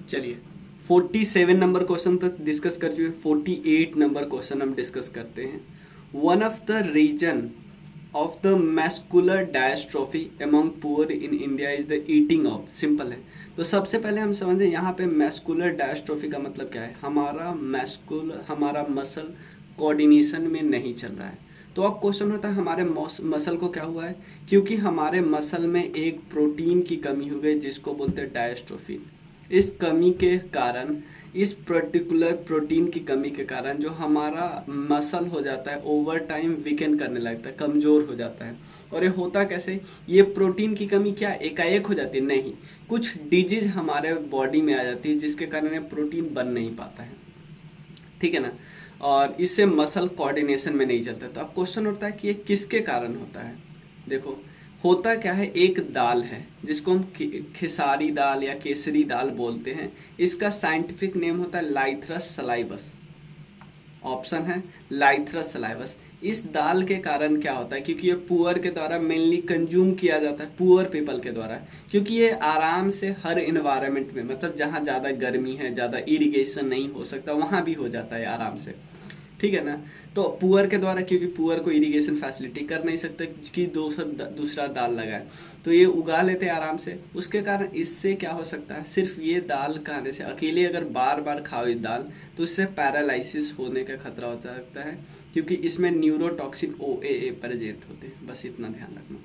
चलिए 47 number question तक discuss कर चुके, 48 नंबर क्वेश्चन हम डिस्कस करते हैं। One of the reason of the muscular dystrophy among poor in India is the eating of. Simple है। तो सबसे पहले हम समझें यहाँ पे मैस्कुलर डायस्ट्रोफी का मतलब क्या है। हमारा मसल कोऑर्डिनेशन में नहीं चल रहा है। तो अब क्वेश्चन होता है हमारे मसल को क्या हुआ है, क्योंकि हमारे मसल में एक प्रोटीन की कमी हो गई जिसको बोलते हैं डायस्ट्रोफिन। इस कमी के कारण, इस पर्टिकुलर प्रोटीन की कमी के कारण जो हमारा मसल हो जाता है ओवर टाइम वीकन करने लगता है, कमज़ोर हो जाता है। और ये होता कैसे, ये प्रोटीन की कमी क्या एकाएक हो जाती है, नहीं, कुछ डिजीज हमारे बॉडी में आ जाती है जिसके कारण ये प्रोटीन बन नहीं पाता है, ठीक है ना। और इससे मसल कोऑर्डिनेशन में नहीं चलता। तो अब क्वेश्चन उठता है कि ये किसके कारण होता है। देखो होता क्या है, एक दाल है जिसको हम खेसारी दाल या केसरी दाल बोलते हैं। इसका साइंटिफिक नेम होता है लाइथरस सलाइवस। ऑप्शन है लाइथरस सलाइवस। इस दाल के कारण क्या होता है, क्योंकि ये पुअर के द्वारा मेनली कंज्यूम किया जाता है, पुअर पीपल के द्वारा, क्योंकि ये आराम से हर इन्वायरमेंट में, मतलब जहाँ ज़्यादा गर्मी है, ज़्यादा इरिगेशन नहीं हो सकता, वहाँ भी हो जाता है आराम से, ठीक है ना। तो पुअर के द्वारा, क्योंकि पुअर को इरिगेशन फैसिलिटी कर नहीं सकते कि दूसरा दाल लगाए, तो ये उगा लेते हैं आराम से। उसके कारण इससे क्या हो सकता है, सिर्फ ये दाल खाने से, अकेले अगर बार बार खाओ ये दाल, तो इससे पैरालिसिस होने का खतरा हो सकता है, क्योंकि इसमें न्यूरोटॉक्सिन OAA प्रेजेंट होते हैं। बस इतना ध्यान रखना,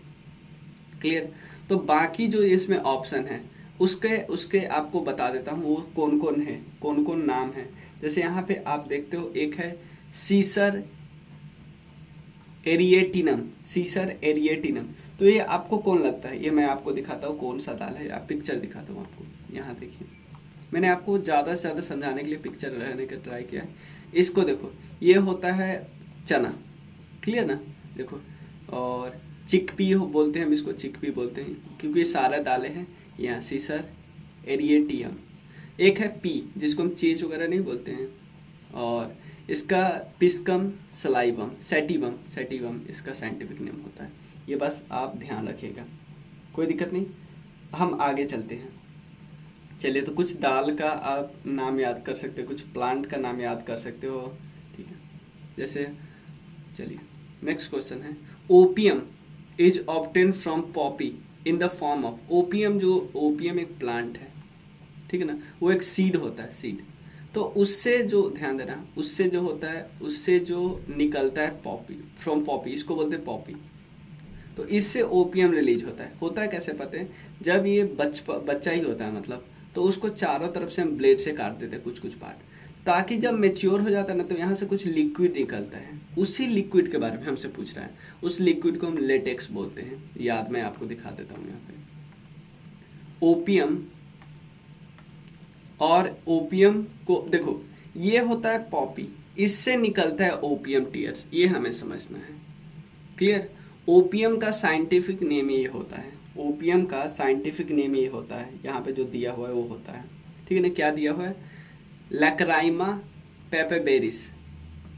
क्लियर। तो बाकी जो इसमें ऑप्शन है उसके आपको बता देता हूँ वो कौन कौन है, कौन कौन नाम है। जैसे यहाँ पे आप देखते हो, एक है सीसर एरिएटिनम, सीसर एरिएटिनम। तो ये आपको कौन लगता है, ये मैं आपको दिखाता हूँ कौन सा दाल है। आप पिक्चर दिखाता हूँ आपको, यहाँ देखिए, मैंने आपको ज़्यादा से ज़्यादा समझाने के लिए पिक्चर रहने का ट्राई किया है। इसको देखो, ये होता है चना, क्लियर ना, देखो। और चिकपी बोलते हैं हम इसको, चिकपी बोलते हैं क्योंकि ये सारा दालें हैं। यहाँ सीसर एरिएटियम। एक है पी जिसको हम चीज वगैरह नहीं बोलते हैं, और इसका पिस्कम सलाइवम, सेटिवम इसका साइंटिफिक नेम होता है। ये बस आप ध्यान रखिएगा, कोई दिक्कत नहीं। हम आगे चलते हैं। चलिए, तो कुछ दाल का आप नाम याद कर सकते हो, कुछ प्लांट का नाम याद कर सकते हो, ठीक है। जैसे चलिए नेक्स्ट क्वेश्चन है, opium is obtain from Poppy in the form of. Opium, जो ओपियम एक प्लांट है, ठीक है ना, वो एक सीड होता है, सीड। तो उससे जो ध्यान देना, उससे जो होता है, उससे जो निकलता है पॉपी, फ्रॉम पॉपी, इसको बोलते हैं पॉपी। तो इससे ओपियम रिलीज होता है कैसे पता है, जब ये बच्चा ही होता है मतलब, तो उसको चारों तरफ से हम ब्लेड से काट देते हैं कुछ कुछ पार्ट, ताकि जब मेच्योर हो जाता है ना, तो यहाँ से कुछ लिक्विड निकलता है। उसी लिक्विड के बारे में हमसे पूछ रहा है। उस लिक्विड को हम लेटेक्स बोलते हैं। याद मैं आपको दिखा देता हूँ यहाँ पे। ओपियम, और ओपियम को देखो, ये होता है पॉपी, इससे निकलता है ओपियम टीयर्स, ये हमें समझना है, क्लियर। ओपियम का साइंटिफिक नेम ये होता है, ओपियम का साइंटिफिक नेम ये होता है, यहाँ पे जो दिया हुआ है वो होता है, ठीक है ना। क्या दिया हुआ है, लैक्राइमा पेपेबेरिस,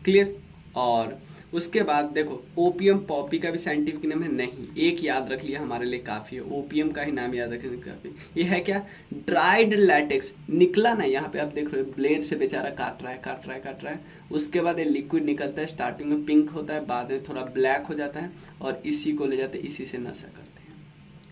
क्लियर। और उसके बाद देखो, ओपियम पॉपी का भी साइंटिफिक नेम है नहीं, एक याद रख लिया हमारे लिए काफ़ी है, ओपियम का ही नाम याद रखने काफ़ी। ये है क्या, ड्राइड लैटेक्स, निकला ना, यहाँ पे आप देख रहे हो ब्लेड से बेचारा काट रहा है। उसके बाद ये लिक्विड निकलता है, स्टार्टिंग में पिंक होता है, बाद में थोड़ा ब्लैक हो जाता है, और इसी को ले जाते हैं, इसी से नशा करते हैं,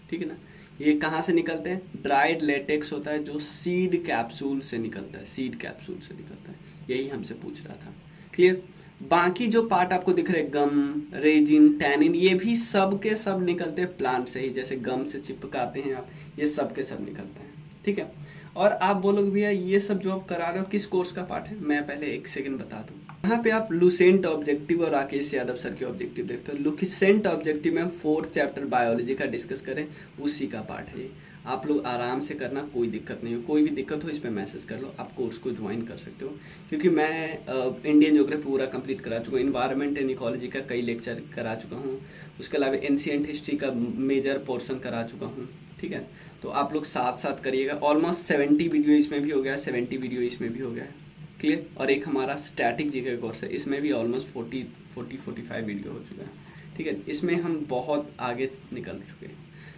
ठीक है ना। ये कहाँ से निकलते हैं, ड्राइड लेटेक्स होता है जो सीड कैप्सूल से निकलता है, सीड कैप्सूल से निकलता है। यही हमसे पूछ रहा था, क्लियर। बाकी जो पार्ट आपको दिख रहे हैं, गम, रेजिन, टैनिन, ये भी सब के सब निकलते हैं प्लांट से ही। जैसे गम से चिपकाते हैं आप, ये सब के सब निकलते हैं, ठीक है। और आप बोलोगे भैया ये सब जो आप करा रहे हो किस कोर्स का पार्ट है, मैं पहले एक सेकंड बता दूं। यहाँ पे आप लुसेंट ऑब्जेक्टिव और राकेश यादव सर के ऑब्जेक्टिव देखते हो। लुसेंट ऑब्जेक्टिव में 4th चैप्टर बायोलॉजी का डिस्कस करें, उसी का पार्ट है ये। आप लोग आराम से करना, कोई दिक्कत नहीं हो। कोई भी दिक्कत हो इस पर मैसेज कर लो, आप कोर्स को ज्वाइन कर सकते हो। क्योंकि मैं इंडियन ज्योग्राफी पूरा कंप्लीट करा चुका हूँ, इन्वायरमेंट एंड इकोलॉजी का कई लेक्चर करा चुका हूँ, उसके अलावा एंशिएंट हिस्ट्री का मेजर पोर्शन करा चुका हूँ, ठीक है। तो आप लोग साथ साथ करिएगा। ऑलमोस्ट 70 वीडियो इसमें भी हो गया है, 70 वीडियो इसमें भी हो गया है, क्लियर। और एक हमारा स्टैटिक जीके कोर्स है, इसमें भी ऑलमोस्ट 40-45 वीडियो हो चुका है, ठीक है। इसमें हम बहुत आगे निकल चुके हैं।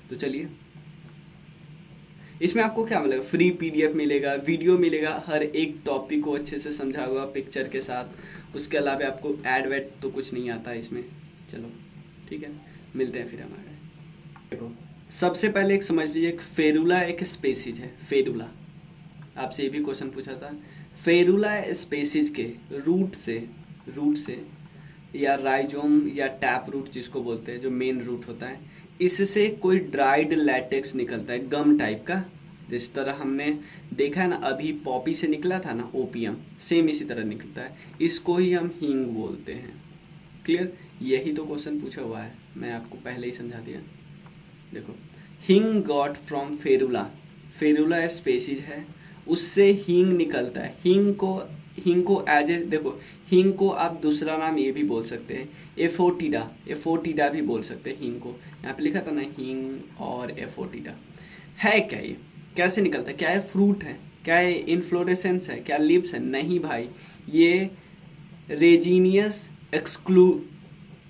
तो चलिए, इसमें आपको क्या मिलेगा, फ्री पीडीएफ मिलेगा, वीडियो मिलेगा, हर एक टॉपिक को अच्छे से समझा हुआ पिक्चर के साथ। उसके अलावा आपको ऐड वैड तो कुछ नहीं आता है इसमें। चलो ठीक है, मिलते हैं फिर हमारे। देखो सबसे पहले एक समझ लीजिए, एक फेरुला एक स्पेसीज है। फेरुला, आपसे ये भी क्वेश्चन पूछा था। फेरुला स्पेसीज के रूट से या राइजोम या टैप रूट जिसको बोलते हैं, जो मेन रूट होता है, इससे कोई ड्राइड लैटेक्स निकलता है, गम टाइप का। जिस तरह हमने देखा है ना अभी पॉपी से निकला था ना ओपियम, सेम इसी तरह निकलता है। इसको ही हम हींग बोलते हैं। क्लियर, यही तो क्वेश्चन पूछा हुआ है, मैं आपको पहले ही समझा दिया। देखो हींग got from Ferula, Ferula species है, उससे हींग निकलता है। हींग को एज ए, देखो हींग को आप दूसरा नाम ये भी बोल सकते हैं, एफोटिडा भी बोल सकते हैं हींग को। यहाँ पे लिखा था ना हींग और एफोटिडा। है क्या ये, कैसे निकलता है, क्या ये फ्रूट है, क्या ये इन्फ्लोरेसेंस है, क्या लिप्स है? नहीं भाई, ये रेजिनियस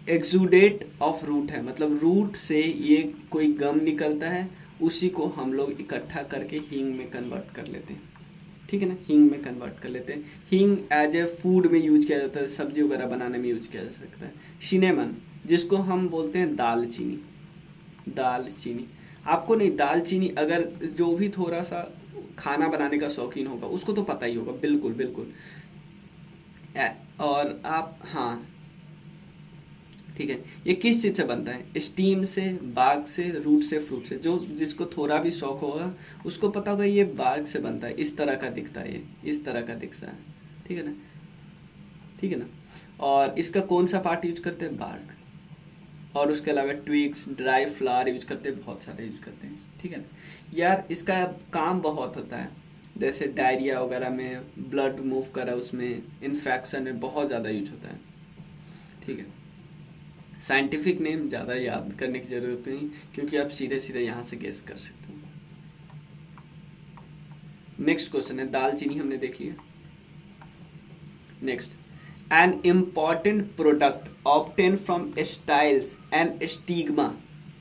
एक्सुडेट ऑफ रूट है, मतलब रूट से ये कोई गम निकलता है, उसी को हम लोग इकट्ठा करके हींग में कन्वर्ट कर लेते हैं। ठीक है ना, हींग में कन्वर्ट कर लेते हैं। हींग एज ए फूड में यूज किया जाता है, सब्जी वगैरह बनाने में यूज किया जा सकता है। सिनेमन, जिसको हम बोलते हैं दालचीनी, दालचीनी आपको नहीं, दालचीनी अगर जो भी थोड़ा सा खाना बनाने का शौकीन होगा उसको तो पता ही होगा, बिल्कुल बिल्कुल। और आप, हाँ ठीक है, ये किस चीज से बनता है? स्टीम से, बार्क से, रूट से, फ्रूट से। जो जिसको थोड़ा भी शौक होगा उसको पता होगा ये बार्क से बनता है, इस तरह का दिखता है, ये इस तरह का दिखता है। ठीक है ना, ठीक है ना। और इसका कौन सा पार्ट यूज करते हैं? बार्क। और उसके अलावा ट्विग्स, ड्राई फ्लावर यूज करते हैं, बहुत सारे यूज करते हैं। ठीक है ना यार, इसका काम बहुत होता है, जैसे डायरिया वगैरह में, ब्लड मूव करा उसमें, इन्फेक्शन में बहुत ज़्यादा यूज होता है। ठीक है, साइंटिफिक नेम ज़्यादा याद करने की जरूरत नहीं, क्योंकि आप सीधे सीधे यहाँ से गेस कर सकते हो। नेक्स्ट क्वेश्चन है, दालचीनी हमने देख लिया। Next, an important product obtain from styles and stigma.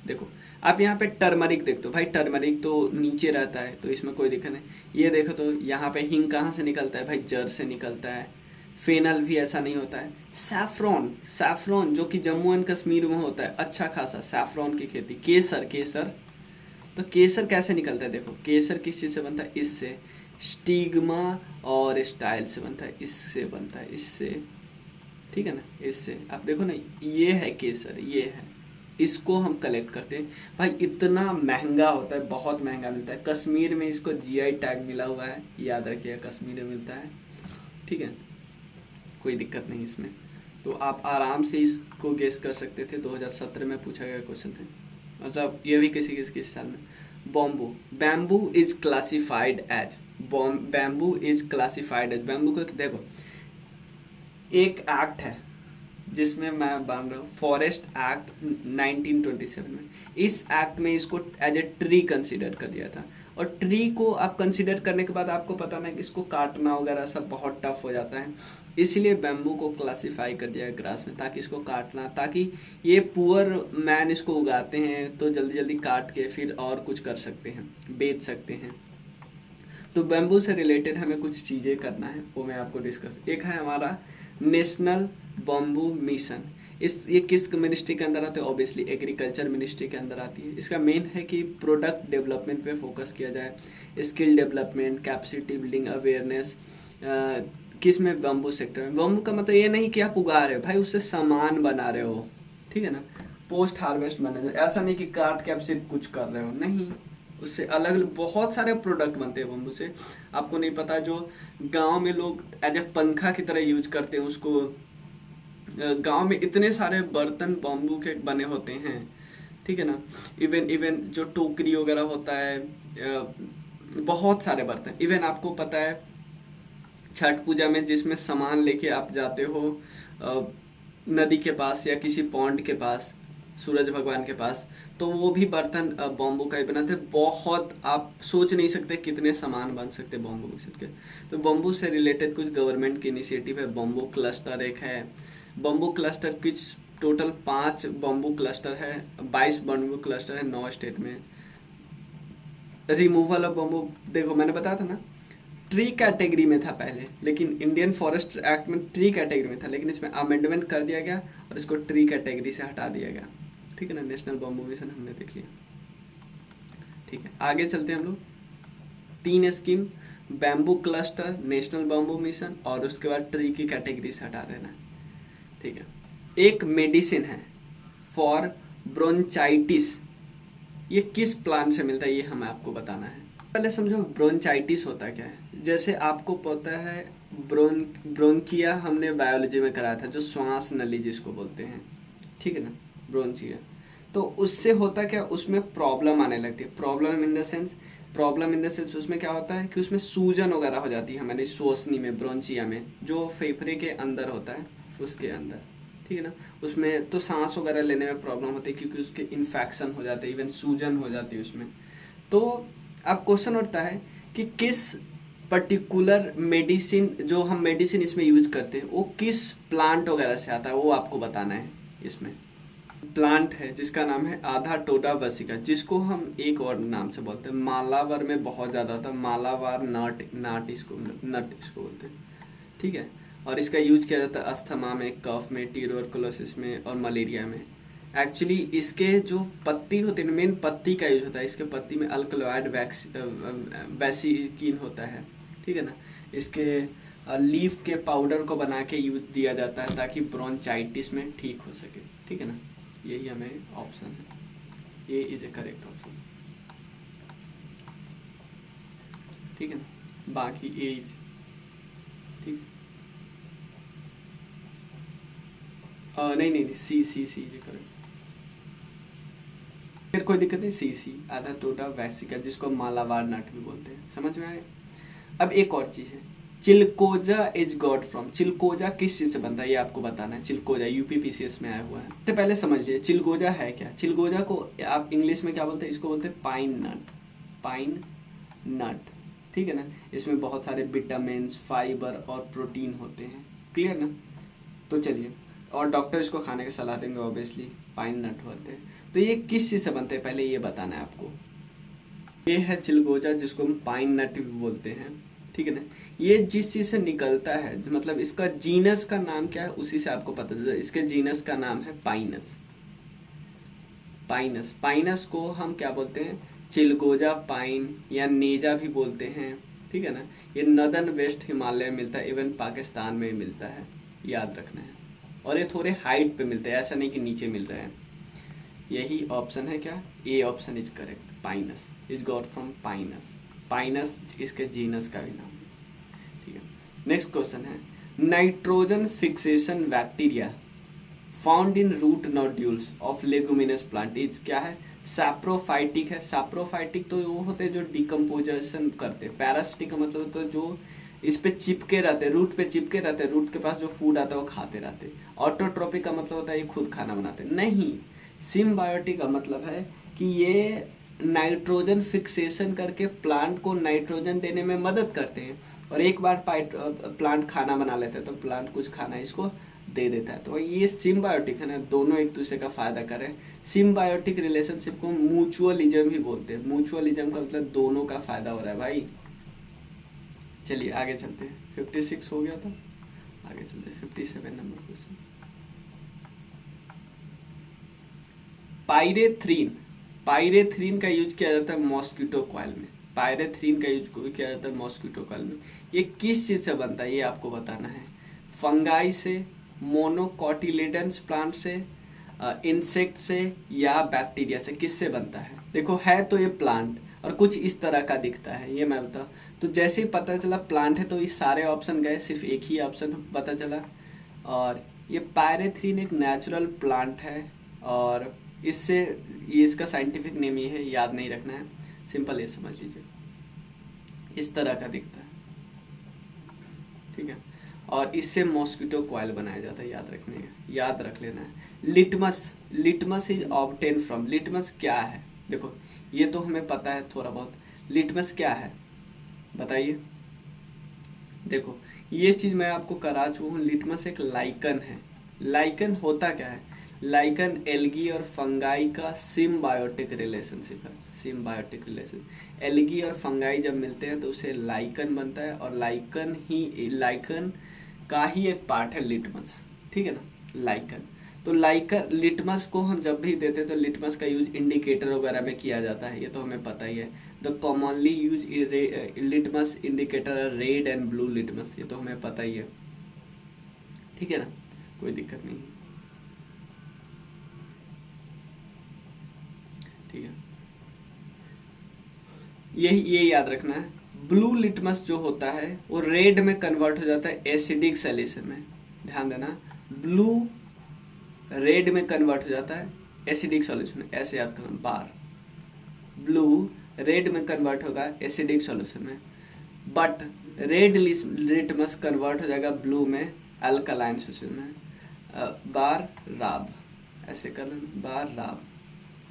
देखो आप यहाँ पे टर्मरिक देखते हो, भाई टर्मरिक तो नीचे रहता है तो इसमें कोई दिक्कत नहीं। ये देखो तो यहाँ पे हिंग कहाँ से निकलता है? भाई जड़ से निकलता है। फेनल भी ऐसा नहीं होता है। सैफ्रॉन, सैफ्रॉन जो कि जम्मू एंड कश्मीर में होता है अच्छा खासा, सैफ्रॉन की खेती। केसर, केसर तो केसर कैसे निकलता है? देखो केसर किस चीज से बनता है? इससे, स्टिग्मा और स्टाइल से बनता है, इससे बनता है, इससे। ठीक है ना, इससे। आप देखो ना, ये है केसर, ये है, इसको हम कलेक्ट करते हैं। भाई इतना महंगा होता है, बहुत महंगा मिलता है। कश्मीर में इसको जीआई टैग मिला हुआ है, याद रखिएगा, कश्मीर में मिलता है। ठीक है, कोई दिक्कत नहीं इसमें, तो आप आराम से इसको गेस कर सकते थे। 2017 में पूछा गया क्वेश्चन है, मतलब ये भी किसी किसी साल में। Bamboo, bamboo is classified as, bamboo is classified as, bamboo को देखो एक एक्ट है जिसमें मैं बांध रहा हूँ, फॉरेस्ट एक्ट 1927 में। इस एक्ट में इसको एज ए ट्री कंसिडर कर दिया था। और ट्री को आप कंसिडर करने के बाद आपको पता ना कि इसको काटना वगैरह सब बहुत टफ हो जाता है, इसलिए बैम्बू को क्लासिफाई कर दिया ग्रास में, ताकि इसको काटना, ताकि ये पुअर मैन इसको उगाते हैं तो जल्दी जल्दी काट के फिर और कुछ कर सकते हैं, बेच सकते हैं। तो बैम्बू से रिलेटेड हमें कुछ चीज़ें करना है, वो मैं आपको डिस्कस। एक है हमारा नेशनल बम्बू मिशन। ये किस मिनिस्ट्री के अंदर आते हैं? ऑब्वियसली एग्रीकल्चर मिनिस्ट्री के अंदर आती है। इसका मेन है कि प्रोडक्ट डेवलपमेंट पे फोकस किया जाए, skill development, capacity building, awareness. किस में? बम्बू सेक्टर में। बम्बू का मतलब ये नहीं कि आप उगा रहे हो भाई, उससे सामान बना रहे हो। ठीक है ना, पोस्ट हार्वेस्ट मैनेजर, ऐसा नहीं कि काट के आप सिर्फ कुछ कर रहे हो, नहीं, उससे अलग अलग बहुत सारे प्रोडक्ट बनते हैं बम्बू से। आपको नहीं पता, जो गांव में लोग एज ए पंखा की तरह यूज करते हैं उसको, गांव में इतने सारे बर्तन बम्बू के बने होते हैं। ठीक है ना, इवन जो टोकरी वगैरह होता है, बहुत सारे बर्तन। इवन आपको पता है छठ पूजा में जिसमें सामान लेके आप जाते हो नदी के पास या किसी पॉन्ड के पास, सूरज भगवान के पास, तो वो भी बर्तन बॉम्बू का ही बनाते हैं। बहुत, आप सोच नहीं सकते कितने सामान बन सकते बॉम्बू मिक्सर के। तो बॉम्बू से रिलेटेड कुछ गवर्नमेंट की इनिशिएटिव है। बॉम्बू क्लस्टर एक है, बॉम्बू क्लस्टर कुछ टोटल 5 बॉम्बू क्लस्टर है, 22 बॉम्बू क्लस्टर है 9 स्टेट में। रिमूवल ऑफ बम्बू, देखो मैंने बताया था ना, ट्री कैटेगरी में था पहले, लेकिन इंडियन फॉरेस्ट एक्ट में ट्री कैटेगरी में था, लेकिन इसमें अमेंडमेंट कर दिया गया और इसको ट्री कैटेगरी से हटा दिया गया। ठीक है ना, नेशनल बम्बू मिशन हमने देख लिया। ठीक है, आगे चलते हैं हम लोग। 3 scheme, bamboo cluster, national bamboo mission और उसके बाद ट्री की कैटेगरी से हटा देना। ठीक है, एक मेडिसिन है फॉर ब्रोंचाइटिस, ये किस प्लांट से मिलता है ये हमें आपको बताना है। पहले समझो ब्रोंचाइटिस होता क्या है। जैसे आपको पता है ब्रोंकिया हमने बायोलॉजी में कराया था, जो श्वास नली जिसको बोलते हैं। ठीक है ना, ब्रोंचिया। तो उससे होता क्या, उसमें प्रॉब्लम आने लगती है। प्रॉब्लम इन द सेंस उसमें क्या होता है कि उसमें सूजन वगैरह हो जाती है हमारी श्वसनी में, ब्रोंचिया में, जो फेफड़े के अंदर होता है उसके अंदर। ठीक है ना, उसमें तो सांस वगैरह लेने में प्रॉब्लम होती है क्योंकि उसके इन्फेक्शन हो जाते हैं, इवन सूजन हो जाती है उसमें। तो अब क्वेश्चन उठता है कि किस पर्टिकुलर मेडिसिन, जो हम मेडिसिन इसमें यूज करते हैं, वो किस प्लांट वगैरह से आता है, वो आपको बताना है। इसमें प्लांट है जिसका नाम है आधा टोडा वसिका, जिसको हम एक और नाम से बोलते हैं, मालावर में बहुत ज़्यादा होता है, मालावार नट इसको बोलते हैं। ठीक है, और इसका यूज किया जाता है अस्थमा में, कफ में, ट्यूबरकुलोसिस में और मलेरिया में। एक्चुअली इसके जो पत्ती होती है, मेन पत्ती का यूज होता है। इसके पत्ती में अल्कलॉइड वैसिकिन होता है। ठीक है ना, इसके लीफ के पाउडर को बना के यूज दिया जाता है ताकि ब्रोंचाइटिस में ठीक हो सके। ठीक है ना, यही हमें ऑप्शन है, ये इज ए करेक्ट ऑप्शन। ठीक है ना, बाकी ए इज ठीक। नहीं, सी इज ए करेक्ट, फिर कोई दिक्कत नहीं। सी आधा टोटा वैसिका, जिसको मालाबार नट भी बोलते हैं। समझ में आए। अब एक और चीज है, चिलकोजा इज गॉट फ्रॉम, चिलकोजा किस चीज से बनता है ये आपको बताना है। चिलकोजा यूपीपीसीएस में आया हुआ है। इससे पहले समझिए चिलगोजा है क्या। चिलगोजा को आप इंग्लिश में क्या बोलते हैं, इसको बोलते हैं पाइन नट। ठीक है ना, इसमें बहुत सारे विटामिन, फाइबर और प्रोटीन होते हैं। क्लियर ना। तो चलिए, और डॉक्टर इसको खाने की सलाह देंगे ऑब्वियसली, पाइन नट होते हैं। तो ये किस चीज से बनते हैं पहले ये बताना है आपको। ये है चिलगोजा, जिसको हम पाइन नट भी बोलते हैं। ठीक है ना, ये जिस चीज से निकलता है, मतलब इसका जीनस का नाम क्या है उसी से आपको पता चलता है। इसके जीनस का नाम है पाइनस। पाइनस को हम क्या बोलते हैं, चिलगोजा पाइन या नेजा भी बोलते हैं। ठीक है ना, ये नदर्न वेस्ट हिमालय में मिलता है, इवन पाकिस्तान में मिलता है, याद रखना है। और ये थोड़े हाइट पे मिलते हैं, ऐसा नहीं कि नीचे मिल रहे हैं। यही ऑप्शन है क्या, A option is correct. Pinus is got from pinus इसके जीनस का भी नाम है। ठीक है, नेक्स्ट क्वेश्चन है, nitrogen fixation bacteria found in root nodules of leguminous plant is क्या है, सैप्रोफाइटिक है। सैप्रोफाइटिक तो वो होते हैं जो डिकम्पोजिशन करते हैं। पैरासिटिक का मतलब तो जो इस पे चिपके रहते हैं, रूट पे चिपके रहते हैं, रूट के पास जो फूड आता है वो खाते रहते हैं। ऑटोट्रोपिक का मतलब होता है ये खुद खाना बनाते हैं। नहीं, सिम्बायोटिक का मतलब है कि ये नाइट्रोजन फिक्सेशन करके प्लांट को नाइट्रोजन देने में मदद करते हैं, और एक बार प्लांट खाना बना लेते हैं तो प्लांट कुछ खाना इसको दे देता है। तो ये सिम्बायोटिक है ना, दोनों एक दूसरे का फायदा कर रहे हैं। सिम्बायोटिक रिलेशनशिप को म्यूचुअलिज्म भी बोलते हैं। म्यूचुअलिज्म का मतलब दोनों का फायदा हो रहा है भाई। चलिए आगे चलते हैं, 56 हो गया था, आगे चलते हैं 57 नंबर क्वेश्चन। पायरेथ्रीन का यूज किया जाता है मॉस्किटो कॉइल में। पायरेथ्रीन का यूज किया जाता है मॉस्किटो कॉइल में। ये किस चीज से बनता है ये आपको बताना है। फंगाई से, मोनोकोटिलेडन्स प्लांट से, इंसेक्ट से या बैक्टीरिया से, किससे बनता है। देखो है तो ये प्लांट और कुछ इस तरह का दिखता है, ये मैं बताऊँ। तो जैसे ही पता चला प्लांट है तो ये सारे ऑप्शन गए, सिर्फ एक ही ऑप्शन पता चला। और ये पायरेथ्रीन एक नेचुरल प्लांट है, और इससे ये इसका साइंटिफिक नेम ये है, याद नहीं रखना है, सिंपल ये समझ लीजिए, इस तरह का दिखता है। ठीक है, और इससे मॉस्किटो कॉइल बनाया जाता है, याद रख लेना है। Litmus is obtain from, litmus क्या है। देखो ये तो हमें पता है थोड़ा बहुत, लिटमस क्या है बताइए। देखो ये चीज मैं आपको करा चुका हूँ, लिटमस एक लाइकन है। लाइकन होता क्या है, लाइकन एल्गी और फंगाई का सिम्बायोटिक रिलेशनशिप है। Symbiotic relation. एल्गी और फंगाई जब मिलते हैं तो उसे लाइकन बनता है, और लाइकन का ही एक पार्ट है लिटमस, ठीक है ना, लाइकन। तो लाइकन लिटमस को हम जब भी देते हैं तो लिटमस का यूज इंडिकेटर वगैरह में किया जाता है, ये तो हमें पता ही है। The commonly use litmus indicator red and blue litmus, ये तो हमें पता ही है, ठीक है ना, कोई दिक्कत नहीं, ठीक है। ये याद रखना है, ब्लू लिटमस जो होता है वो रेड में कन्वर्ट हो जाता है एसिडिक सॉल्यूशन में, ध्यान देना, ब्लू रेड में कन्वर्ट हो जाता है एसिडिक सॉल्यूशन में, ऐसे याद करना बार, ब्लू रेड में कन्वर्ट होगा एसिडिक सॉल्यूशन में, बट रेड लिटमस कन्वर्ट हो जाएगा ब्लू में अल्कलाइन सॉल्यूशन में, बार राब, ऐसे कर लेना, बार राब,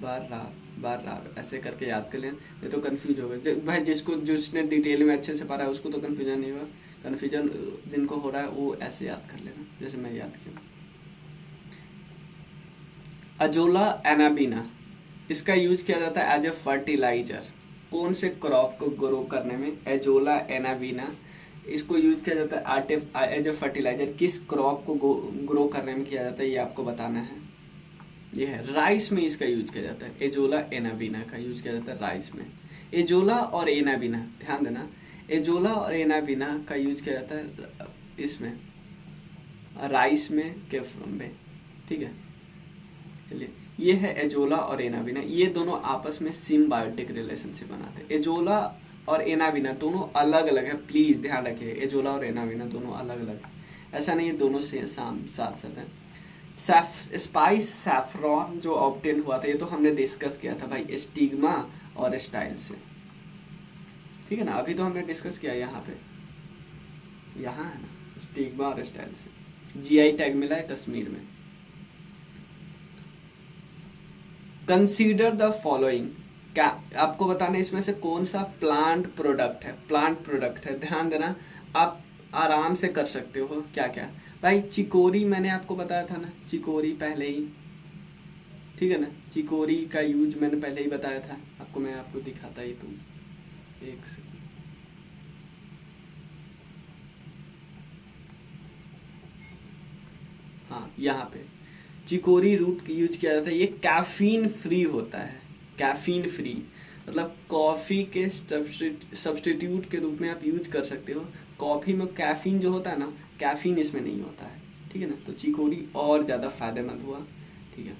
बार राब, बार राब, ऐसे करके याद कर लेना, ये तो कंफ्यूज होगा भाई, जिसने डिटेल में अच्छे से पढ़ा है उसको तो कंफ्यूजन नहीं होगा, कंफ्यूजन जिनको हो रहा है वो ऐसे याद कर लेना जैसे मैं याद किया। अजोला एनाबिना, इसका यूज किया जाता है एज ए फर्टिलाइजर, कौन से क्रॉप को ग्रो करने में एजोला एनाबिना इसको यूज किया जाता है एज ए फर्टिलाइजर, किस क्रॉप को ग्रो करने में किया जाता है ये आपको बताना है। ये है राइस में इसका यूज किया जाता है, एजोला एनाबिना का यूज किया जाता है राइस में। एजोला और एनाबिना, ध्यान देना, एजोला और एनाबिना का यूज किया जाता है इसमें राइस में, केफ्रम में, ठीक है। चलिए, ये है एजोला और एनाबिना, ये दोनों आपस में सिम्बायोटिक रिलेशनशिप बनाते हैं। एजोला और एनाबिना दोनों अलग अलग है, प्लीज ध्यान रखिए, एजोला और एनाबिना दोनों अलग अलग है, ऐसा नहीं है दोनों से साथ साथ है। स्पाइस सैफरॉन जो ऑब्टेन हुआ था ये तो हमने डिस्कस किया था भाई, स्टिग्मा और स्टाइल से, ठीक है ना, अभी तो हमने डिस्कस किया, यहाँ पे यहाँ है ना, स्टिग्मा और स्टाइल से जीआई टैग मिला है कश्मीर में। कंसीडर द फॉलोइंग, क्या आपको बताना है इसमें से कौन सा प्लांट प्रोडक्ट है, प्लांट प्रोडक्ट है, ध्यान देना, आप आराम से कर सकते हो। क्या क्या भाई, चिकोरी मैंने आपको बताया था ना, चिकोरी पहले ही, ठीक है ना, चिकोरी का यूज मैंने पहले ही बताया था आपको, मैं आपको दिखाता ही, तुम एक सेकंड, हाँ यहाँ पे चिकोरी रूट यूज किया जाता है, ये कैफीन फ्री होता है, कैफीन फ्री मतलब कॉफ़ी के सब्स्टिट्यूट के रूप में आप यूज कर सकते हो। कॉफ़ी में कैफीन जो होता है ना, कैफीन इसमें नहीं होता है, ठीक है ना, तो चिकोरी और ज़्यादा फायदेमंद हुआ, ठीक है।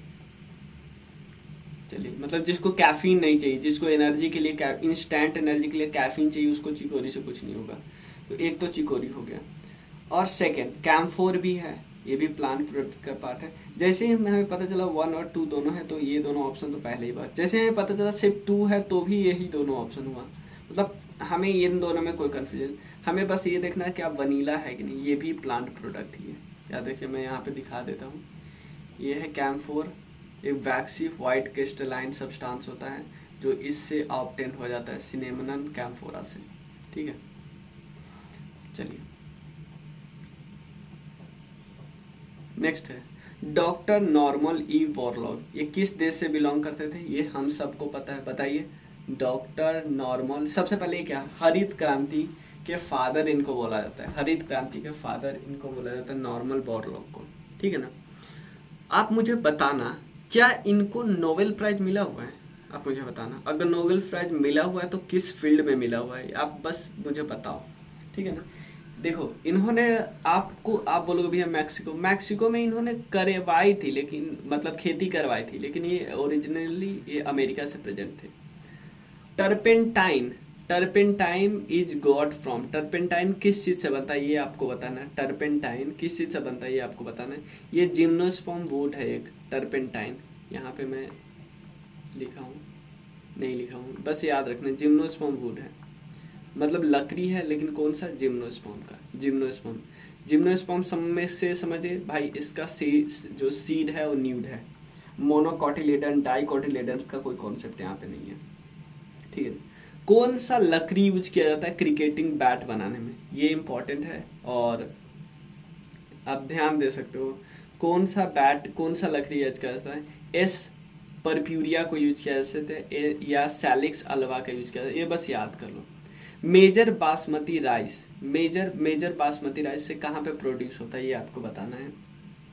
चलिए, मतलब जिसको कैफीन नहीं चाहिए, जिसको एनर्जी के लिए इंस्टेंट एनर्जी के लिए कैफीन चाहिए, उसको चिकोरी से कुछ नहीं होगा, तो एक तो चिकोरी हो गया। और सेकेंड कैम्फोर भी है, ये भी प्लांट प्रोडक्ट का पार्ट है। जैसे ही हमें पता चला 1 और 2 दोनों है, तो ये दोनों ऑप्शन तो पहले ही बात, जैसे हमें पता चला सिर्फ 2 है तो भी यही दोनों ऑप्शन हुआ, मतलब हमें इन दोनों में कोई कंफ्यूजन, हमें बस ये देखना है कि आप वनीला है कि नहीं, ये भी प्लांट प्रोडक्ट ही है। याद देखिए, मैं यहाँ पे दिखा देता हूँ, ये है कैम्फोर, एक वैक्सी व्हाइट क्रिस्टलाइन सब्सटेंस होता है जो इससे ऑब्टेन हो जाता है, सिनेमोनम कैम्फोरा से, ठीक है। चलिए, नेक्स्ट है डॉक्टर नॉर्मल ई वॉरलॉग, ये किस देश से बिलोंग करते थे, ये हम सबको पता है, बताइए। डॉक्टर नॉर्मल, सबसे पहले क्या, हरित क्रांति के फादर इनको बोला जाता है, हरित क्रांति के फादर इनको बोला जाता है, नॉर्मल वॉरलॉग को, ठीक है ना। आप मुझे बताना, क्या इनको नोबेल प्राइज मिला हुआ है, आप मुझे बताना, अगर नोबेल प्राइज मिला हुआ है तो किस फील्ड में मिला हुआ है, आप बस मुझे बताओ, ठीक है ना। देखो, इन्होंने आपको, आप बोलोगे भैया मैक्सिको में इन्होंने करवाई थी, लेकिन मतलब खेती करवाई थी, लेकिन ये ओरिजिनली ये अमेरिका से प्रेजेंट थे। Turpentine is got from, turpentine किस चीज से बनता है ये आपको बताना है, टर्पेंटाइन किस चीज से बनता है ये आपको बताना है। ये जिम्नोस्पर्म वुड है एक, टर्पेंटाइन, यहाँ पे मैं लिखा हूँ, नहीं लिखा हूँ, बस याद रखना, जिम्नोस्पर्म वुड है, मतलब लकड़ी है, लेकिन कौन सा, जिम्नोस्पर्म का, जिम्नोस्पर्म में से समझे भाई, इसका जो सीड है वो न्यूड है, मोनोकोटिलेडन डाइकोटिलेडन का कोई कॉन्सेप्ट यहाँ पे नहीं है, ठीक है। कौन सा लकड़ी यूज किया जाता है क्रिकेटिंग बैट बनाने में, ये इंपॉर्टेंट है, और आप ध्यान दे सकते हो, कौन सा लकड़ी यूज किया जाता है, परप्यूरिया को यूज किया जा सकता है या सैलिक्स अल्वा का यूज किया जाता है, ये बस याद कर लो। Major basmati rice, major basmati rice से कहाँ पे प्रोड्यूस होता है ये आपको बताना है,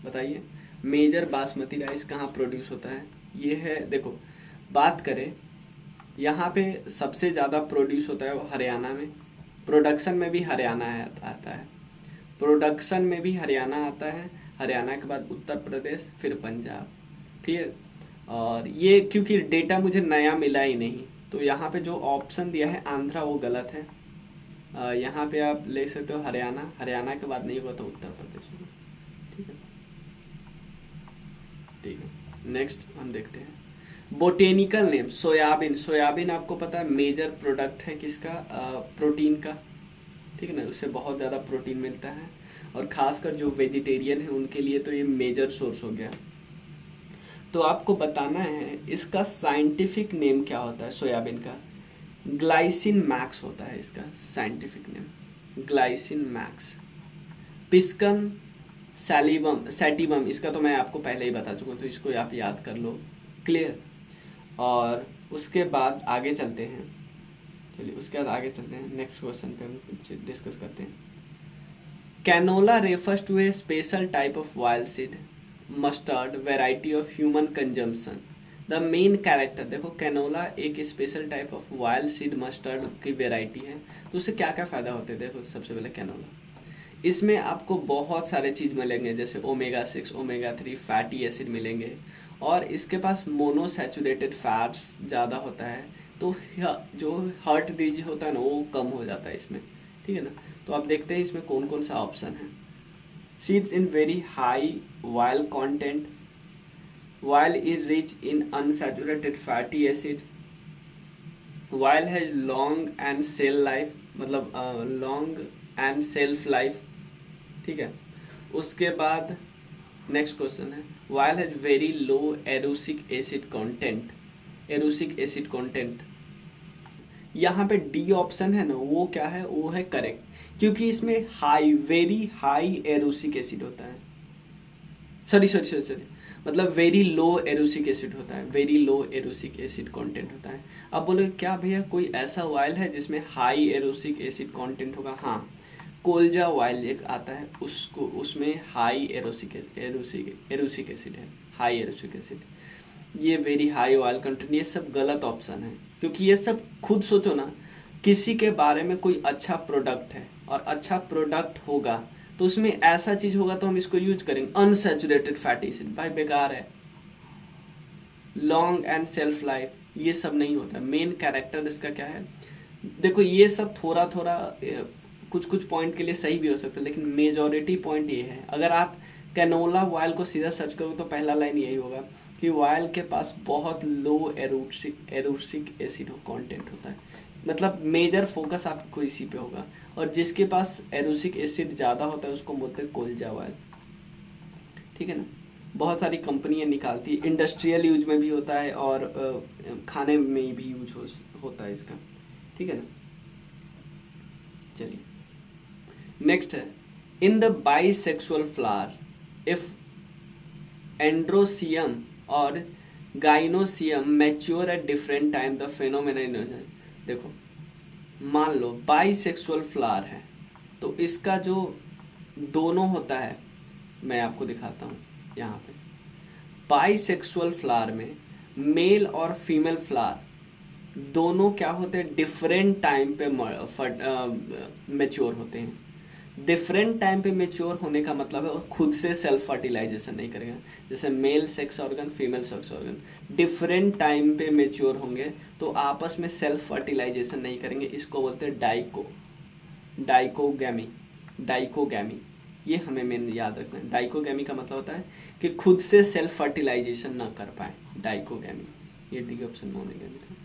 बताइए मेजर बासमती राइस कहाँ प्रोड्यूस होता है। ये है, देखो बात करें यहाँ पे सबसे ज़्यादा प्रोड्यूस होता है वो हरियाणा में, प्रोडक्शन में भी हरियाणा आता है, प्रोडक्शन में भी हरियाणा आता है, हरियाणा के बाद उत्तर प्रदेश, फिर पंजाब। क्लियर। और ये क्योंकि डेटा मुझे नया मिला ही नहीं, तो यहाँ पे जो ऑप्शन दिया है आंध्रा वो गलत है। यहाँ पे आप ले सकते हो हरियाणा, हरियाणा के बाद नहीं हुआ तो उत्तर प्रदेश होगा। ठीक है, ठीक है। नेक्स्ट हम देखते हैं बोटेनिकल नेम सोयाबीन। सोयाबीन आपको पता है मेजर प्रोडक्ट है किसका, प्रोटीन का, ठीक है ना, उससे बहुत ज़्यादा प्रोटीन मिलता है और खासकर जो वेजिटेरियन है उनके लिए तो ये मेजर सोर्स हो गया। तो आपको बताना है इसका साइंटिफिक नेम क्या होता है सोयाबीन का, ग्लाइसिन मैक्स होता है इसका scientific name, glycine max. Pisum sativum इसका तो मैं आपको पहले ही बता चुका हूँ, तो इसको आप याद कर लो। क्लियर। और उसके बाद आगे चलते हैं, चलिए उसके बाद आगे चलते हैं नेक्स्ट क्वेश्चन पे हम कुछ डिस्कस करते हैं। Canola refers to a special type of wild seed mustard variety of human consumption. The main character, देखो कैनोला एक special type of wild seed mustard की वेराइटी है, तो उससे क्या क्या फ़ायदा होते हैं। देखो सबसे पहले कैनोला, इसमें आपको बहुत सारे चीज़ मिलेंगे जैसे ओमेगा 6 ओमेगा 3 फैटी एसिड मिलेंगे, और इसके पास मोनोसैचुरेटेड फैट्स ज़्यादा होता है, तो जो हार्ट डिजीज होता है ना वो कम हो जाता है इसमें। ठीक है ना, तो आप देखते हैं इसमें कौन कौन सा ऑप्शन है। Seeds in very high oil content, oil is rich in unsaturated fatty acid, oil has long and shelf life, मतलब लॉन्ग एंड सेल्फ लाइफ। ठीक है, उसके बाद नेक्स्ट क्वेश्चन है oil has very low erucic acid content, erucic acid content. यहाँ पे D option है ना वो क्या है, वो है करेक्ट, क्योंकि इसमें high very high erucic acid होता है, सॉरी मतलब वेरी लो एरोसिक एसिड होता है, very low erucic acid content होता है। अब बोले क्या भैया कोई ऐसा वाइल है जिसमें हाई एरोसिक एसिड कंटेंट होगा। हाँ, कोल्जा वाइल एक आता है, उसको उसमें हाई एरोसिक एसिड है, हाई एरोसिक एसिड। ये वेरी हाई ऑयल कंटेंट, ये सब गलत ऑप्शन है, क्योंकि ये सब खुद सोचो ना, किसी के बारे में कोई अच्छा प्रोडक्ट है और अच्छा प्रोडक्ट होगा तो उसमें ऐसा चीज होगा तो हम इसको यूज करेंगे। अनसैचुरेटेड फैटी एसिड भाई बेकार है, लॉन्ग एंड सेल्फ लाइफ, ये सब नहीं होता। मेन कैरेक्टर इसका क्या है, देखो ये सब थोड़ा थोड़ा कुछ कुछ पॉइंट के लिए सही भी हो सकता है, लेकिन मेजॉरिटी पॉइंट ये है। अगर आप कैनोला वाइल को सीधा सर्च करो तो पहला लाइन यही होगा कि वाइल के पास बहुत लो एरोसिक एसिड कंटेंट होता है, मतलब मेजर फोकस आपको इसी पे होगा। और जिसके पास एरोसिक एसिड ज़्यादा होता है उसको बोलते हैं कोल्जा वाइल। ठीक है ना, बहुत सारी कंपनियां निकालती है, इंडस्ट्रियल यूज में भी होता है और खाने में भी यूज होता है इसका। ठीक है ना, चलिए नेक्स्ट है in the bisexual flower if androecium और gynoecium mature at different time the phenomena. देखो मान लो बाइसेक्सुअल फ्लावर है, तो इसका जो दोनों होता है मैं आपको दिखाता हूँ यहाँ पे। बाइसेक्सुअल फ्लावर में मेल और फीमेल फ्लावर दोनों क्या होते हैं, डिफरेंट टाइम पे मैच्योर होते हैं। डिफरेंट टाइम पे मैच्योर होने का मतलब है खुद से सेल्फ फर्टिलाइजेशन नहीं करेगा, जैसे male sex organ female sex organ different time पे मैच्योर होंगे तो आपस में सेल्फ फर्टिलाइजेशन नहीं करेंगे, इसको बोलते हैं डाइकोगैमी। ये हमें मेन याद रखना है। डाइकोगैमी का मतलब होता है कि खुद से सेल्फ फर्टिलाइजेशन ना कर पाए, डाइकोगैमी। ये डी ऑप्शन मोनोगैमी था।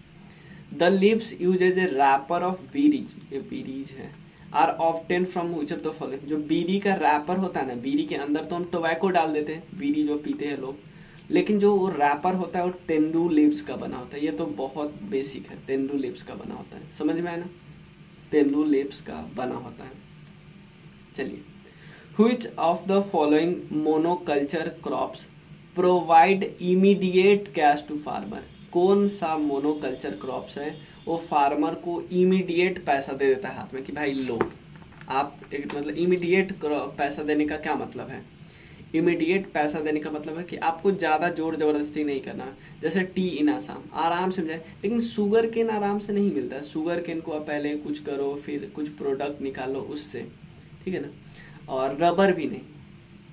The leaves used as a wrapper of beedis, ये बीरीज है, are often from which of the following. जो बीरी का रैपर होता है ना, बीरी के अंदर तो हम टोबैको डाल देते हैं, बीरी जो पीते हैं लोग, लेकिन जो वो रैपर होता है वो तेंदू लीव्स का बना होता है। ये तो बहुत बेसिक है, तेंदू लीव्स का बना होता है, समझ में आया ना, तेंदू लीव्स का बना होता है। चलिए, which of the following monoculture crops provide immediate cash to farmer. कौन सा मोनोकल्चर क्रॉप्स है वो फार्मर को इमीडिएट पैसा दे देता है हाथ में कि भाई लो आप एक, मतलब इमीडिएट पैसा देने का क्या मतलब है? इमीडिएट पैसा देने का मतलब है कि आपको ज़्यादा जोर ज़बरदस्ती नहीं करना। जैसे टी इन आसाम आराम से मिल जाए, लेकिन शुगर केन आराम से नहीं मिलता। शुगर केन को आप पहले कुछ करो, फिर कुछ प्रोडक्ट निकालो उससे, ठीक है ना। और रबर भी नहीं,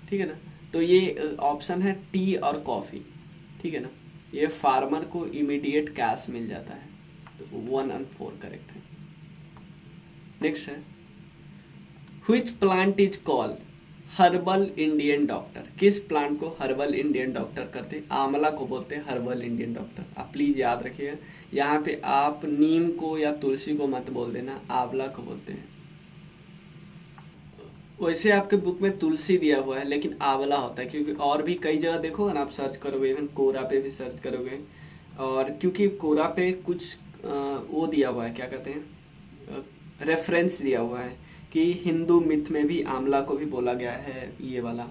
ठीक है ना। तो ये ऑप्शन है टी और कॉफ़ी, ठीक है ना। ये फार्मर को इमीडिएट कैश मिल जाता है, तो 1 और 4 करेक्ट है। नेक्स्ट है which plant is called herbal Indian doctor. किस प्लांट को हर्बल इंडियन डॉक्टर करते हैं? आंवला को बोलते हैं हर्बल इंडियन डॉक्टर। आप प्लीज याद रखिएगा, यहाँ पे आप नीम को या तुलसी को मत बोल देना, आंवला को बोलते हैं। वैसे आपके बुक में तुलसी दिया हुआ है लेकिन आंवला होता है, क्योंकि और भी कई जगह देखोगे ना, आप सर्च करोगे, इवन कोरा पे भी सर्च करोगे, और क्योंकि कोरा पे कुछ वो दिया हुआ है, क्या कहते हैं, रेफरेंस दिया हुआ है कि हिंदू मिथ में भी आंवला को भी बोला गया है, ये वाला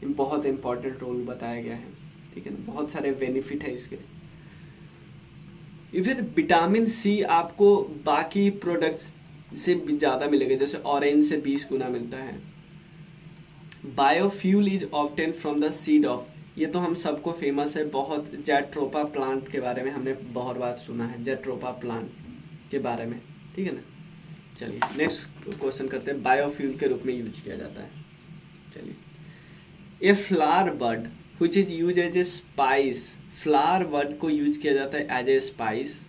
बहुत इंपॉर्टेंट रोल बताया गया है, ठीक है ना। बहुत सारे बेनिफिट है इसके। इवन विटामिन सी आपको बाकी प्रोडक्ट्स से ज़्यादा मिलेगा, जैसे ऑरेंज से 20 गुना मिलता है। Biofuel is obtain from the seed of, ये तो हम सबको फेमस है बहुत, जैट्रोपा प्लांट के बारे में हमने बहुत बात सुना है, जैट्रोपा प्लांट के बारे में, ठीक है ना। चलिए नेक्स्ट क्वेश्चन करते हैं, बायोफ्यूल के रूप में यूज किया जाता है। चलिए, a flower bud which is use as a spice, flower bud को यूज किया जाता है as a spice,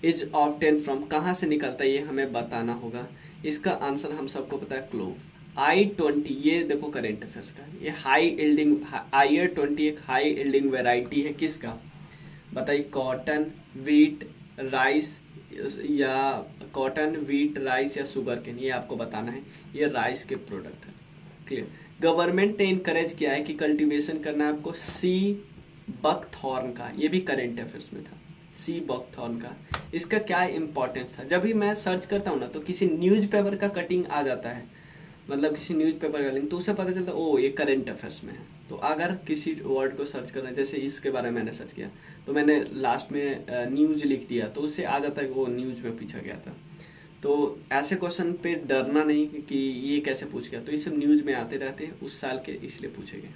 is obtain from, कहाँ से निकलता है ये हमें बताना होगा। इसका आंसर हम सबको पता है, क्लोव। I-20, ये देखो करेंट अफेयर्स का, ये हाई इल्डिंग, IR-20 एक हाई इल्डिंग वेराइटी है किसका बताइए? कॉटन, वीट, राइस, या कॉटन, वीट, राइस या शुगर केन, ये आपको बताना है। ये राइस के प्रोडक्ट है, क्लियर। गवर्नमेंट ने इनकरेज किया है कि कल्टीवेशन करना है आपको सी बकथॉर्न का, ये भी करेंट अफेयर्स में था, सी बकथॉर्न का। इसका क्या इंपॉर्टेंस था? जब भी मैं सर्च करता हूँ ना तो किसी न्यूज़पेपर का कटिंग आ जाता है, मतलब किसी न्यूज़पेपर का लिंक, तो उससे पता चलता है ओ ये करंट अफेयर्स में है। तो अगर किसी वर्ड को सर्च करना है, जैसे इसके बारे में मैंने सर्च किया तो मैंने लास्ट में न्यूज़ लिख दिया, तो उससे आ जाता है कि वो न्यूज़ में पूछा गया था। तो ऐसे क्वेश्चन पे डरना नहीं कि ये कैसे पूछ गया, तो ये सब न्यूज़ में आते रहते हैं उस साल के, इसलिए पूछे गए,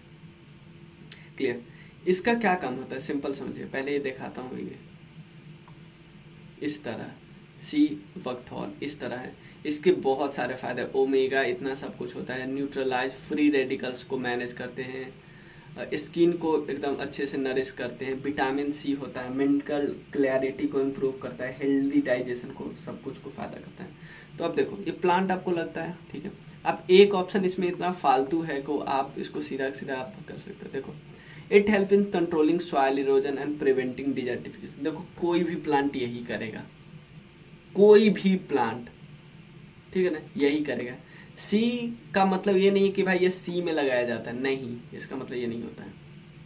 क्लियर। इसका क्या काम होता है सिंपल समझिए, पहले ये दिखाता हूँ। ये इस तरह सी वक्थॉल इस तरह है, इसके बहुत सारे फायदे, ओमेगा इतना सब कुछ होता है, न्यूट्रलाइज फ्री रेडिकल्स को मैनेज करते हैं, स्किन को एकदम अच्छे से नरिश करते हैं, विटामिन सी होता है, मेंटल क्लैरिटी को इम्प्रूव करता है, हेल्दी डाइजेशन को, सब कुछ को फायदा करता है। तो अब देखो ये प्लांट आपको लगता है, ठीक है। अब एक ऑप्शन इसमें इतना फालतू है को आप इसको सीधा सीधा आप कर सकते हो। देखो, it help in controlling soil erosion and preventing desertification. देखो कोई भी प्लांट यही करेगा, कोई भी प्लांट, ठीक है ना, यही करेगा। सी का मतलब ये नहीं कि भाई ये सी में लगाया जाता है, नहीं, इसका मतलब ये नहीं होता है,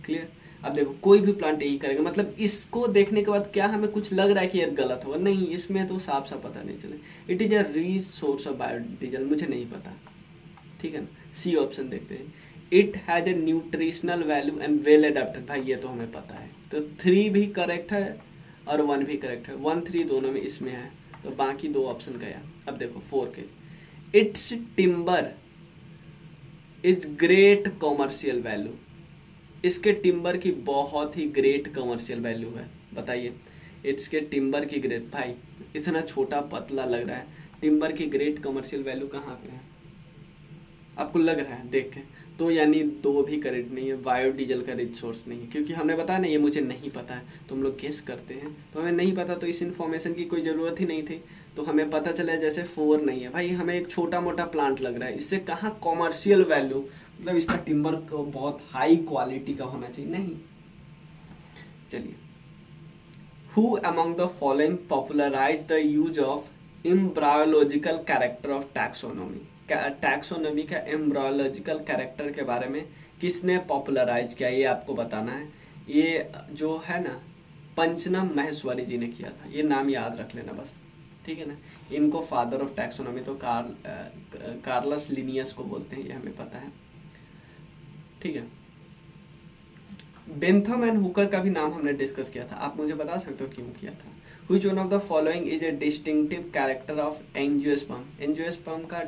क्लियर। अब देखो कोई भी प्लांट यही करेगा, मतलब इसको देखने के बाद क्या हमें कुछ लग रहा है कि ये गलत होगा? नहीं, इसमें तो साफ साफ पता नहीं चले। It is a rich source of biodiesel, मुझे नहीं पता, ठीक है ना। सी ऑप्शन देखते हैं, it has a nutritional value and well adapted, भाई ये तो हमें पता है। तो 3 भी करेक्ट है और 1 भी करेक्ट है, 1, 3 दोनों में इसमें है, तो बाकी 2 ऑप्शन गया। अब देखो 4 के, it's timber is great commercial value, इसके टिम्बर की बहुत ही ग्रेट कमर्शियल वैल्यू है, बताइए। इसके टिम्बर की ग्रेट, भाई इतना छोटा पतला लग रहा है, टिम्बर की ग्रेट कमर्शियल वैल्यू कहाँ पे है आपको लग रहा है देख के? तो यानी 2 भी करेक्ट नहीं है, बायोडीजल का रिच सोर्स नहीं है, क्योंकि हमने बताया ना ये मुझे नहीं पता है, तो हम लोग गेस करते हैं, तो हमें नहीं पता, तो इस इन्फॉर्मेशन की कोई ज़रूरत ही नहीं थी। तो हमें पता चला जैसे 4 नहीं है, भाई हमें एक छोटा मोटा प्लांट लग रहा है, इससे कहाँ कॉमर्शियल वैल्यू, मतलब इसका टिम्बर को बहुत हाई क्वालिटी का होना चाहिए, नहीं। चलिए, who among the following popularize the use of embryological character of taxonomy, taxonomy का एम्ब्रायोलॉजिकल कैरेक्टर के बारे में किसने पॉपुलराइज किया, ये आपको बताना है। ये जो है ना, पंचनम महेश्वरी जी ने किया था, ये नाम याद रख लेना बस, ठीक है ना। इनको फादर ऑफ टैक्सोनॉमी तो कार्लस लिनियस को बोलते हैं, ये हमें पता है, ठीक है। बेंथम एंड हुकर का भी नाम हमने डिस्कस किया था, आप मुझे बता सकते हो क्यों किया था? Which one of the following is a distinctive character of angiosperm? Angiosperm का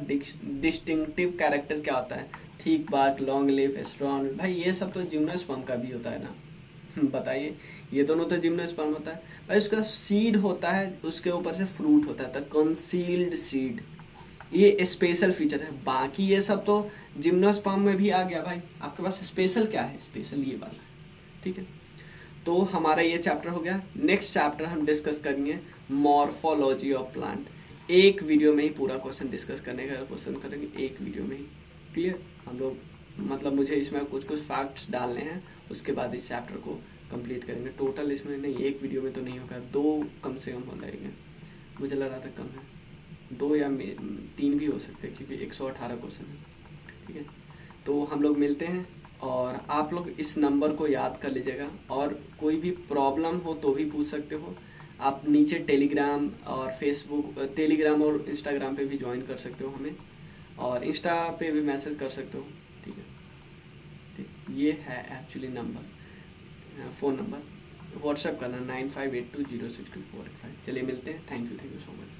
डिस्टिंक्टिव कैरेक्टर क्या होता है? Thick bark, long leaf, strong. भाई ये सब तो जिम्नोस्पर्म का भी होता है ना। बताइए, ये दोनों तो जिम्नोस्पर्म होता है भाई। उसका सीड होता है, उसके ऊपर से फ्रूट होता है, तो कंसील्ड सीड, ये स्पेशल फीचर है। बाकी ये सब तो जिम्नोस्पर्म में भी आ गया भाई। आपके पास स्पेशल क्या है? स्पेशल ये वाला है, ठीक है। तो हमारा ये चैप्टर हो गया। नेक्स्ट चैप्टर हम डिस्कस करेंगे मॉर्फोलॉजी ऑफ प्लांट। एक वीडियो में ही पूरा क्वेश्चन डिस्कस करने का क्वेश्चन करेंगे, एक वीडियो में ही। क्लियर? हम लोग मतलब मुझे इसमें कुछ कुछ फैक्ट्स डालने हैं, उसके बाद इस चैप्टर को कंप्लीट करेंगे। टोटल इसमें नहीं, एक वीडियो में तो नहीं होगा, 2 कम से कम हो जाएंगे। मुझे लग रहा था कम है, 2 या 3 भी हो सकते हैं, क्योंकि 118 क्वेश्चन है, ठीक है। तो हम लोग मिलते हैं, और आप लोग इस नंबर को याद कर लीजिएगा, और कोई भी प्रॉब्लम हो तो भी पूछ सकते हो। आप नीचे टेलीग्राम और फेसबुक, टेलीग्राम और इंस्टाग्राम पे भी ज्वाइन कर सकते हो हमें, और इंस्टा पे भी मैसेज कर सकते हो, ठीक है। ठीक, ये है actually number, phone number. WhatsApp करना 9582062485। चलिए मिलते हैं। Thank you so much.